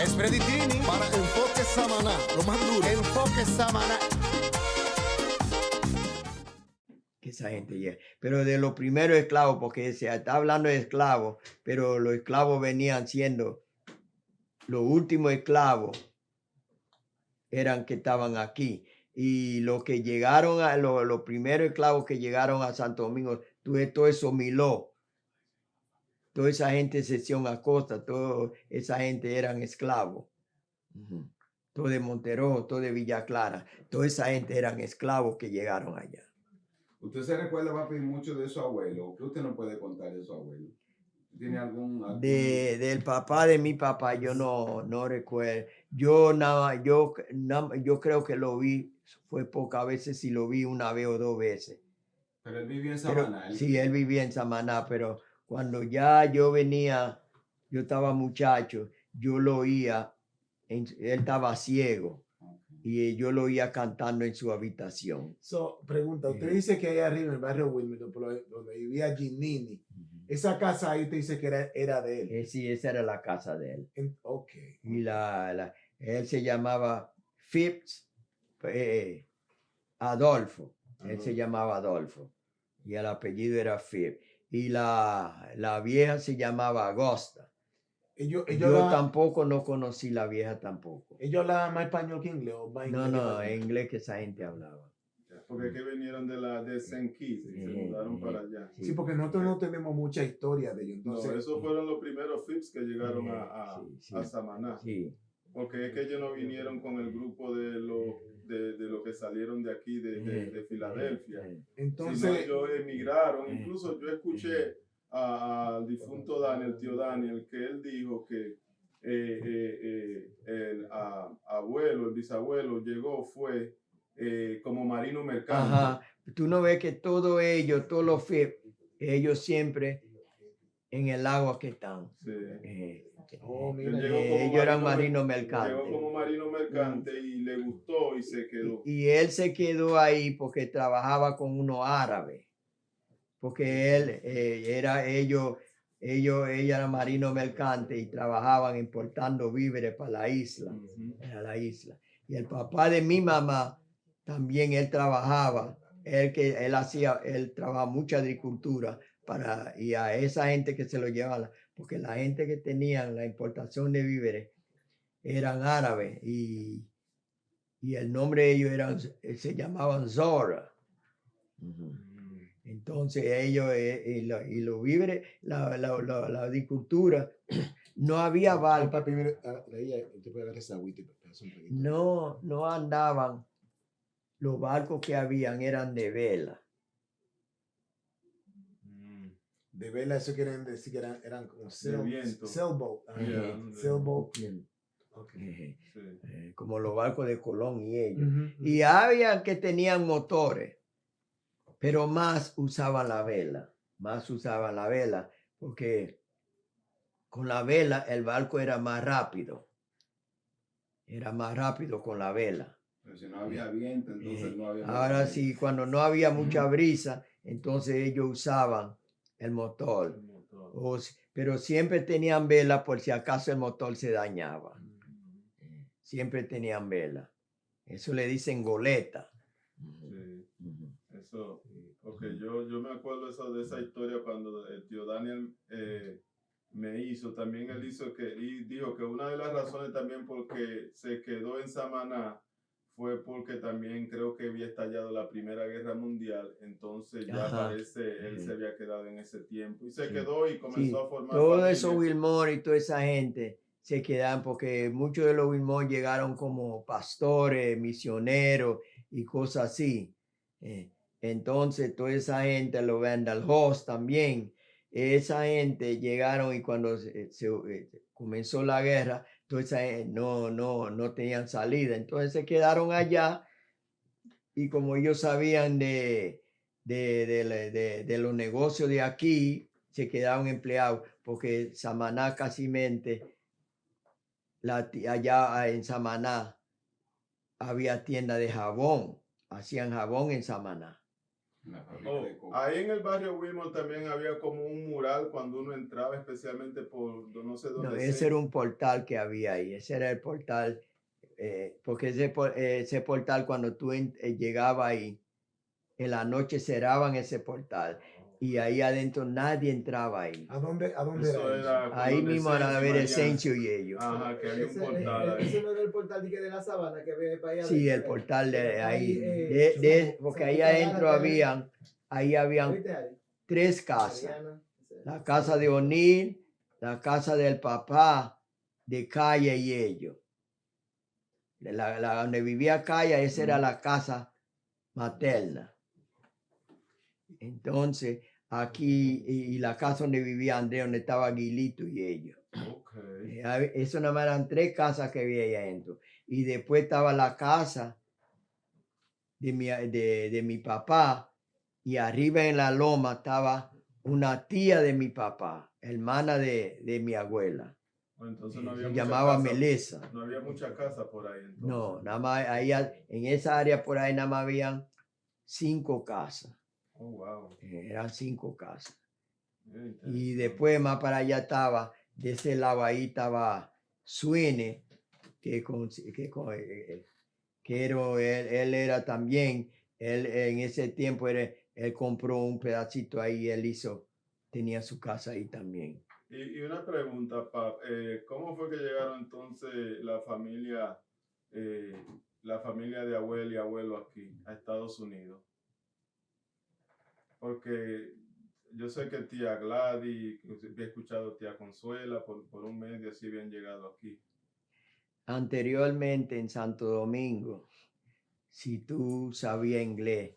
Es Freddy Tini para Enfoque Samaná, lo más duro. Enfoque Samaná. Que esa gente llega. Pero de los primeros esclavos, porque se está hablando de esclavos, pero los esclavos venían siendo los últimos esclavos, eran que estaban aquí. Y los que llegaron a los primeros esclavos que llegaron a Santo Domingo, todo eso Miló. Toda esa gente de Sección Acosta, toda esa gente eran esclavos. Todo de Monteró, todo de Villa Clara, toda esa gente eran esclavos que llegaron allá. ¿Usted se recuerda, papi, mucho de su abuelo? ¿Qué usted no puede contar de su abuelo? ¿Tiene algún... Del papá de mi papá yo no recuerdo. Yo creo que lo vi, fue pocas veces, si lo vi una vez o dos veces. Pero él vivía en Samaná. Sí, él vivía en Samaná, pero cuando ya yo venía, yo estaba muchacho, yo lo oía, él estaba ciego. Y yo lo oía cantando en su habitación. Pregunta, usted dice que allá arriba en el barrio Wilmington, donde vivía Ginini, esa casa ahí usted dice que era de él. Sí, esa era la casa de él. Ok. Y él se llamaba Phipps Adolfo. Él se llamaba Adolfo. Y el apellido era Phipps. Y la vieja se llamaba Agosta. Yo tampoco no conocí la vieja tampoco. ¿Ellos hablaban más español que inglés? ¿O más inglés No, en inglés que esa gente hablaba. Porque que vinieron de St. Kitts y se mudaron para allá. Sí, porque nosotros no tenemos mucha historia de ellos. Entonces, no, esos fueron los primeros Phipps que llegaron a Samaná. Sí. Porque es que ellos no vinieron con el grupo de lo que salieron de aquí, de Filadelfia. Entonces, ellos emigraron. Incluso yo escuché al difunto Daniel, tío Daniel, que él dijo que el abuelo, el bisabuelo, fue como marino mercante. Ajá. Tú no ves que todos los Phipps, ellos siempre en el agua que están. Sí. Ellos eran marinos mercantes. Llegó como marino mercante y le gustó y se quedó. Y él se quedó ahí porque trabajaba con unos árabes. Porque ella era marino mercante y trabajaban importando víveres para la isla. A la isla. Y el papá de mi mamá también él trabajaba. Él trabajaba mucha agricultura y a esa gente que se lo llevaba, porque la gente que tenían la importación de víveres eran árabes y el nombre de ellos se llamaban Zora. Entonces ellos y los víveres, la agricultura, no había barco. No andaban. Los barcos que habían eran de vela. De vela, eso quieren decir que eran como viento. sailboat. Sailboat. Okay. Como los barcos de Colón y ellos. Y había que tenían motores, pero más usaban la vela. Porque con la vela el barco era más rápido. Era más rápido con la vela. Pero si no había viento, entonces no había... Ahora sí, cuando no había mucha brisa, entonces ellos usaban el motor. Pero siempre tenían vela por si acaso el motor se dañaba. Siempre tenían vela. Eso le dicen goleta. Sí. Eso, okay, yo me acuerdo de esa historia cuando el tío Daniel me hizo. También él dijo que una de las razones también porque se quedó en Samaná fue porque también creo que había estallado la Primera Guerra Mundial, entonces ya parece él se había quedado en ese tiempo y se quedó y comenzó a formar todo eso Wilmore y toda esa gente se quedan porque muchos de los Wilmore llegaron como pastores, misioneros y cosas así. Entonces toda esa gente, los Vandal Host también, esa gente llegaron y cuando se comenzó la guerra, entonces no tenían salida, entonces se quedaron allá y como ellos sabían de los negocios de aquí, se quedaron empleados porque Samaná casi mente, allá en Samaná había tienda de jabón, hacían jabón en Samaná. En la fábrica Oh, de coco. ahí en el barrio Wilmore también había como un mural cuando uno entraba, especialmente por no sé No, dónde. ese era un portal que había ahí. Ese era el portal, porque ese portal cuando tú llegabas ahí, en la noche cerraban ese portal y ahí adentro nadie entraba ahí. ¿A dónde Eso era eso? era con Ahí los de mismo a la Sensi, ver Mariana. Esencio y ellos. Ajá, que había un Ese, portal ahí. ese no era el portal de la sabana que ve para allá. Sí, el adentro, portal de que ahí. Porque San ahí Nicolás, adentro habían ¿Oíste, Ari? 3 casas. Mariana, La casa de O'Neill, la casa del papá de Calle y ellos. Donde vivía Calle, esa era la casa materna. Entonces, aquí, y la casa donde vivía Andrés, donde estaba Aguilito y ellos. Ok. Eso nada más eran 3 casas que había ahí adentro. Y después estaba la casa de mi papá, y arriba en la loma estaba una tía de mi papá, hermana de mi abuela. Bueno, entonces no había Se mucha llamaba casa. Melesa. No había mucha casa por ahí entonces. No, nada más ahí, en esa área por ahí nada más habían 5 casas. Oh, wow. Eran 5 casas. Bien Y interesante. después más para allá estaba, de ese lado ahí estaba Suene, que él era también, él en ese tiempo él compró un pedacito ahí, tenía su casa ahí también. Y una pregunta, Pap, ¿cómo fue que llegaron entonces la familia de abuelo y abuelo aquí, a Estados Unidos? Porque yo sé que tía Gladys, que había escuchado tía Consuela, por un medio así habían llegado aquí. Anteriormente en Santo Domingo, si tú sabías inglés,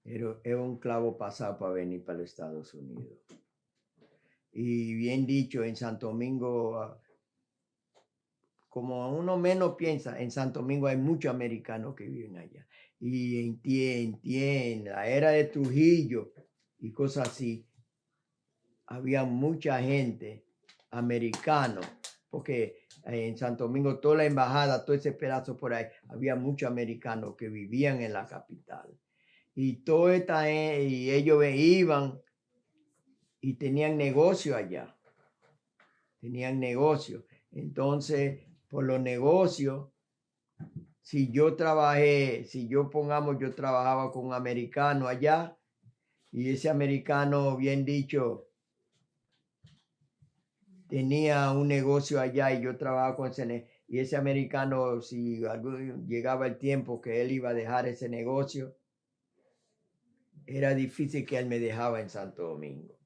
era un clavo pasado para venir para los Estados Unidos. Y bien dicho, en Santo Domingo, como uno menos piensa, en Santo Domingo hay muchos americanos que viven allá. Y en la era de Trujillo y cosas así, había mucha gente americana, porque en Santo Domingo, toda la embajada, todo ese pedazo por ahí, había muchos americanos que vivían en la capital. Y y ellos iban y tenían negocio allá. Tenían negocio. Entonces, por los negocios, si yo trabajaba con un americano allá, y ese americano, bien dicho, tenía un negocio allá y yo trabajaba con y ese americano, si llegaba el tiempo que él iba a dejar ese negocio, era difícil que él me dejaba en Santo Domingo,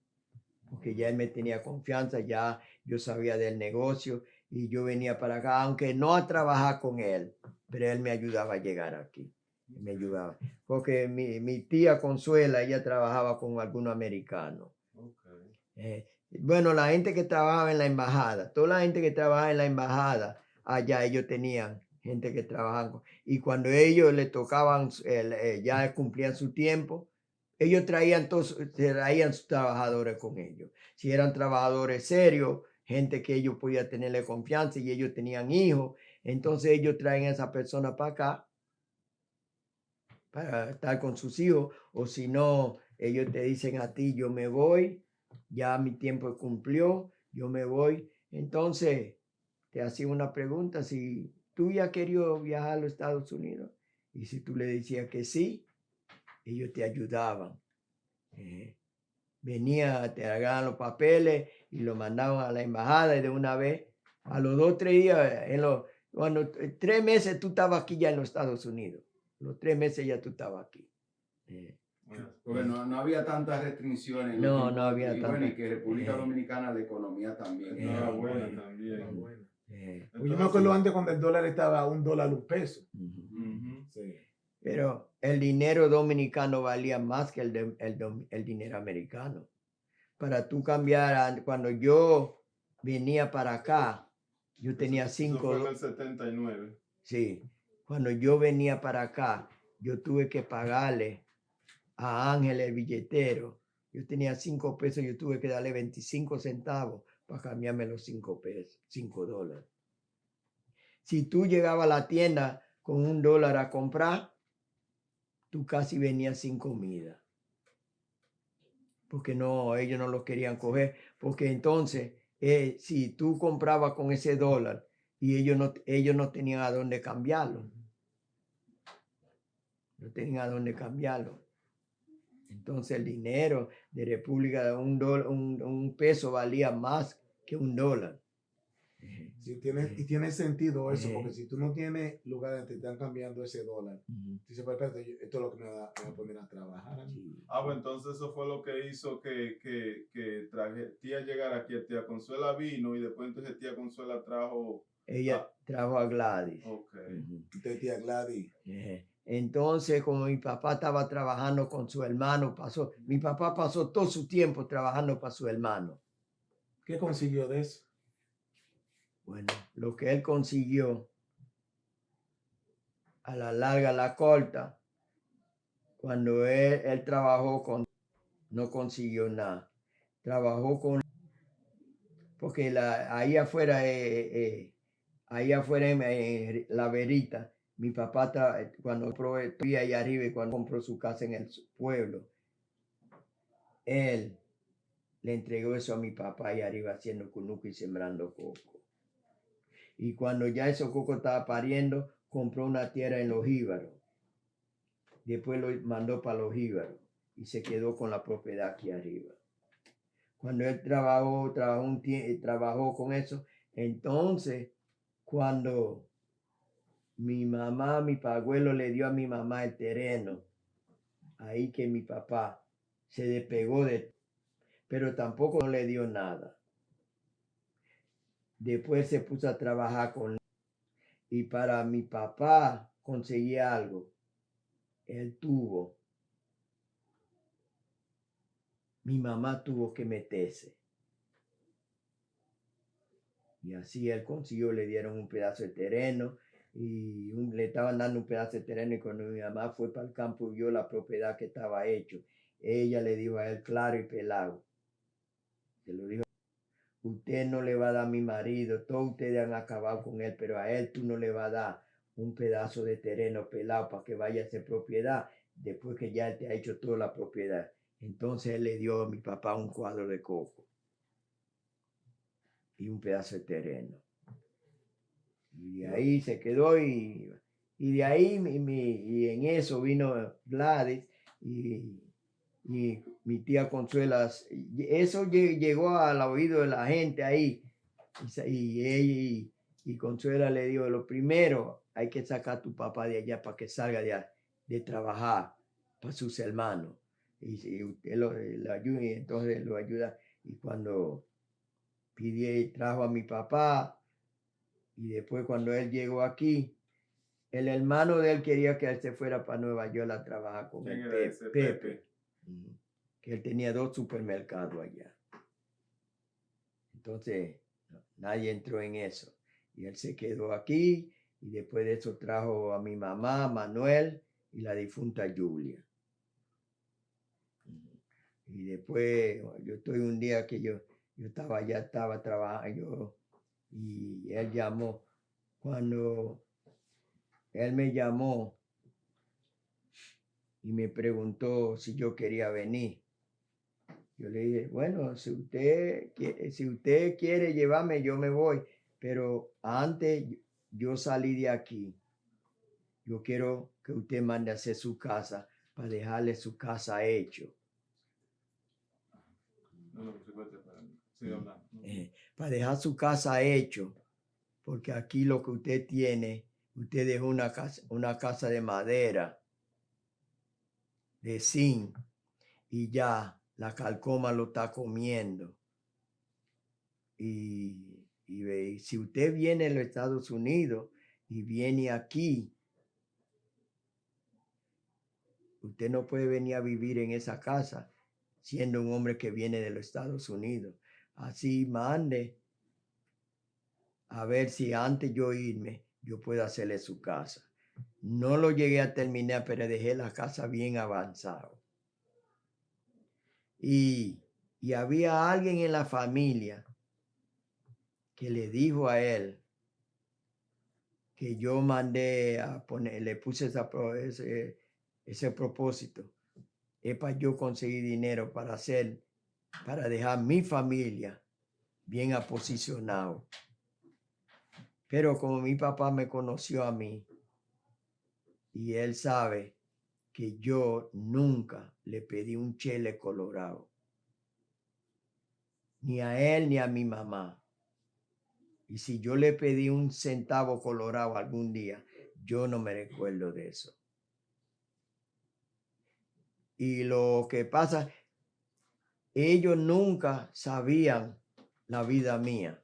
porque ya él me tenía confianza, ya yo sabía del negocio y yo venía para acá, aunque no a trabajar con él, pero él me ayudaba a llegar aquí, me ayudaba, porque mi tía Consuela, ella trabajaba con algunos americanos. Okay. Bueno, la gente que trabajaba en la embajada, toda la gente que trabajaba en la embajada, allá ellos tenían gente que trabajaban. Y cuando ellos le tocaban, ya cumplían su tiempo, ellos traían sus trabajadores con ellos. Si eran trabajadores serios, gente que ellos podían tenerle confianza y ellos tenían hijos, entonces ellos traen a esa persona para acá para estar con sus hijos. O si no, ellos te dicen a ti, yo me voy, ya mi tiempo cumplió, yo me voy. Entonces, te hacía una pregunta, si tú ya querías viajar a los Estados Unidos, y si tú le decías que sí, ellos te ayudaban. Venía, te agarraban los papeles y lo mandaban a la embajada, y de una vez, a los 2 o 3 días, cuando 3 meses tú estabas aquí ya en los Estados Unidos. Los 3 meses ya tú estabas aquí. Porque no había tantas restricciones. En los No, tiempos no de había Trujillo. Bueno, tantas. y que República Dominicana, la economía también Era era buena buena. también. Bueno. Eh, Pues yo me acuerdo antes cuando el dólar estaba a $1 un peso. Ujú. Sí. Pero el dinero dominicano valía más que el dinero americano. Para tú cambiar, cuando yo venía para acá, yo tenía Eso fue en el $5. 79. Sí, cuando yo venía para acá, yo tuve que pagarle a Ángel el billetero. Yo tenía 5 pesos, yo tuve que darle 25 centavos para cambiarme los 5 pesos, $5. Si tú llegabas a la tienda con $1 a comprar, tú casi venías sin comida. Porque no, ellos no lo querían coger. Porque entonces, si tú comprabas con ese dólar y ellos no tenían a dónde cambiarlo. No tenían a dónde cambiarlo. Entonces el dinero de República, un peso valía más que un dólar. Sí, y tiene sentido eso, porque Eh. si tú no tienes lugar donde te están cambiando ese dólar, dices, pero espérate, esto es lo que me va a poner a trabajar. a mí. Sí. Pues entonces eso fue lo que hizo que tía llegara aquí. Tía Consuela vino y después entonces tía Consuela trajo. Ella trajo a Gladys. Ok. Usted, tía Gladys. Entonces, como mi papá estaba trabajando con su hermano, mi papá pasó todo su tiempo trabajando para su hermano. ¿Qué consiguió de eso? Bueno, lo que él consiguió, a la larga, a la corta, cuando él trabajó no consiguió nada. Trabajó porque ahí afuera en La Verita, mi papá cuando vivía ahí arriba y cuando compró su casa en el pueblo, él le entregó eso a mi papá ahí arriba haciendo cunuco y sembrando coco. Y cuando ya esos coco estaba pariendo, compró una tierra en Los Jíbaros. Después lo mandó para Los Jíbaros y se quedó con la propiedad aquí arriba. Cuando él trabajó con eso, entonces cuando mi abuelo le dio a mi mamá el terreno, ahí que mi papá se despegó pero tampoco no le dio nada. Después se puso a trabajar y para mi papá conseguir algo, mi mamá tuvo que meterse. Y así él consiguió, le dieron un pedazo de terreno y le estaban dando un pedazo de terreno y cuando mi mamá fue para el campo vio la propiedad que estaba hecho. Ella le dijo a él claro y pelado. Se lo dijo, usted no le va a dar a mi marido, todos ustedes han acabado con él, pero a él tú no le vas a dar un pedazo de terreno pelado para que vaya a ser propiedad después que ya él te ha hecho toda la propiedad. Entonces él le dio a mi papá un cuadro de coco y un pedazo de terreno. Y de ahí se quedó y de ahí y en eso vino Gladys y mi tía Consuela. Eso llegó al oído de la gente ahí y ella y Consuela le dijo, lo primero hay que sacar a tu papá de allá para que salga de trabajar para sus hermanos. Y usted lo ayuda y entonces lo ayuda. Y cuando trajo a mi papá y después cuando él llegó aquí, el hermano de él quería que él se fuera para Nueva York a trabajar con ¿Quién el era ese? Pepe. Que él tenía 2 supermercados allá. Entonces, nadie entró en eso. Y él se quedó aquí y después de eso trajo a mi mamá, Manuel, y la difunta Julia. Y después, yo estoy un día que yo estaba trabajando y él llamó. Cuando él me llamó y me preguntó si yo quería venir. Yo le dije, bueno, si usted quiere llevarme, yo me voy. Pero antes yo salí de aquí. Yo quiero que usted mande a hacer su casa para dejarle su casa hecho. Para dejar su casa hecho. Porque aquí lo que usted tiene, usted dejó una casa de madera, de zinc, y ya la calcoma lo está comiendo. Y si usted viene a los Estados Unidos y viene aquí, usted no puede venir a vivir en esa casa siendo un hombre que viene de los Estados Unidos. Así mande a ver si antes yo irme, yo puedo hacerle su casa. No lo llegué a terminar, pero dejé la casa bien avanzado. Y había alguien en la familia que le dijo a él que yo mandé a le puse ese propósito es para yo conseguir dinero para dejar mi familia bien aposicionado. Pero como mi papá me conoció a mí y él sabe que yo nunca le pedí un chele colorado, ni a él ni a mi mamá. Y si yo le pedí un centavo colorado algún día, yo no me recuerdo de eso. Y lo que pasa, ellos nunca sabían la vida mía,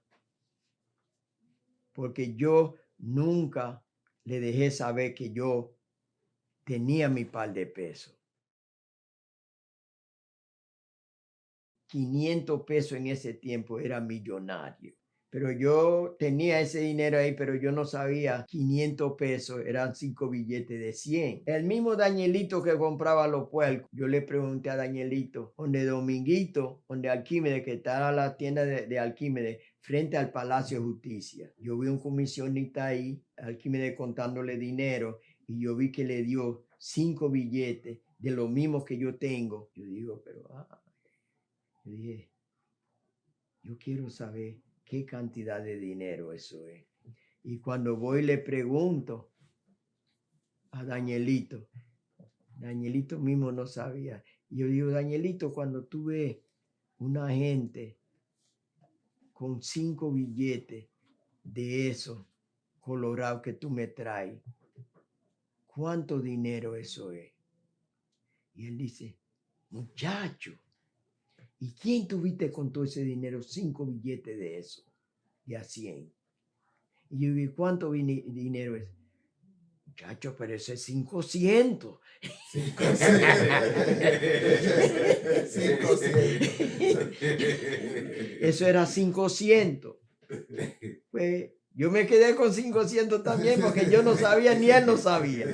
porque yo nunca le dejé saber que yo tenía mi par de pesos. 500 pesos en ese tiempo era millonario. Pero yo tenía ese dinero ahí, pero yo no sabía 500 pesos, eran 5 billetes de 100. El mismo Danielito que compraba los puercos, yo le pregunté a Danielito, donde Dominguito, donde Arquímedes, que está la tienda de Arquímedes, frente al Palacio de Justicia. Yo vi un comisionista ahí, Arquímedes contándole dinero, y yo vi que le dio 5 billetes de lo mismo que yo tengo. Yo digo, yo dije, yo quiero saber qué cantidad de dinero eso es. Y cuando voy le pregunto a Danielito, Danielito mismo no sabía. Y yo digo, Danielito, cuando tú ves una gente con 5 billetes de eso colorado que tú me traes, ¿cuánto dinero eso es? Y él dice, muchacho, ¿y quién tuviste con todo ese dinero? 5 billetes de eso, de a 100. Y yo digo, ¿cuánto dinero es? Muchacho, pero eso es 500. 500. Eso era 500. Pues yo me quedé con 500 también porque yo no sabía ni él no sabía.